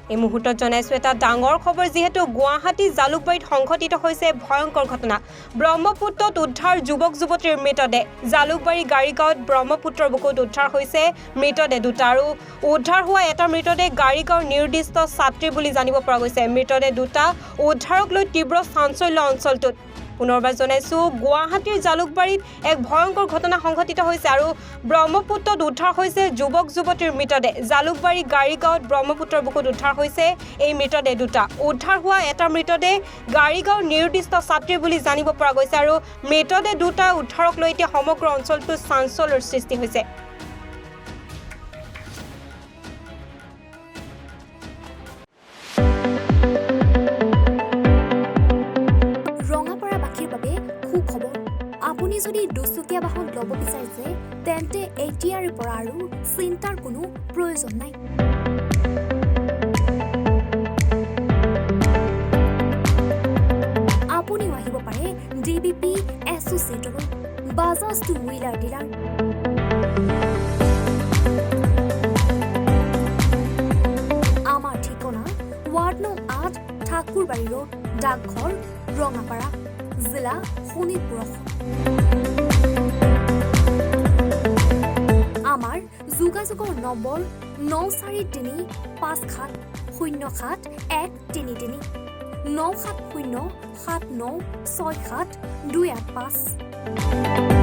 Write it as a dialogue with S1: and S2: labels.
S1: এই মুহূৰ্তত জনাইছো এটা ডাঙৰ খবৰ যিহেতু গুৱাহাটী জালুকবাৰীত সংঘটিত হৈছে ভয়ংকৰ ঘটনা ব্ৰহ্মপুত্ৰত উদ্ধাৰ যুৱক যুৱতীৰ মৃতদেহ জালুকবাৰী গাড়ীগাঁৱত ব্ৰহ্মপুত্ৰৰ বুকুত উদ্ধাৰ হৈছে মৃতদেহ দুটা আৰু উদ্ধাৰ হোৱা এটা মৃতদেহ গাড়ীগাঁৱৰ নিৰ্দিষ্ট ছাত্ৰী বুলি জানিব পৰা গৈছে মৃতদেহ দুটা উদ্ধাৰক লৈ তীব্ৰ চাঞ্চল্য অঞ্চলটোত পুনৰবাৰ জনাইছো গুৱাহাটীৰ জালুকবাৰীত এক ভয়ংকৰ ঘটনা সংঘটিত হৈছে আৰু ব্ৰহ্মপুত্ৰত উদ্ধাৰ হৈছে যুৱক যুৱতীৰ মৃতদেহ জালুকবাৰী গাড়ীগাঁৱত ব্ৰহ্মপুত্ৰৰ বুকুত উদ্ধাৰ হৈছে এই মৃতদেহ দুটা উদ্ধাৰ হোৱা এটা মৃতদেহ গাড়ীগাঁৱৰ নিৰ্দিষ্ট ছাত্ৰী বুলি জানিব পৰা গৈছে আৰু মৃতদেহ দুটা উদ্ধাৰক লৈ এতিয়া সমগ্ৰ অঞ্চলটোত চাঞ্চল্যৰ সৃষ্টি হৈছে
S2: আপুনি যদি দুচকীয়া বাহন ল'ব বিচাৰিছে তেন্তে এতিয়াৰ পৰা আৰু চিন্তাৰ কোনো প্ৰয়োজন নাই আপুনিও আহিব পাৰে ডিবিপি এছ'চিয়েটৰ বাজাজ টু হুইলাৰ ডিলাৰ আমাৰ ঠিকনা ৱাৰ্ড নং ৮ ঠাকুৰবাৰী ৰোড ডাকঘৰ ৰঙাপাৰা জিলা শোণিতপুৰ আমাৰ যোগাযোগৰ নম্বৰ 9435707133 9707967285285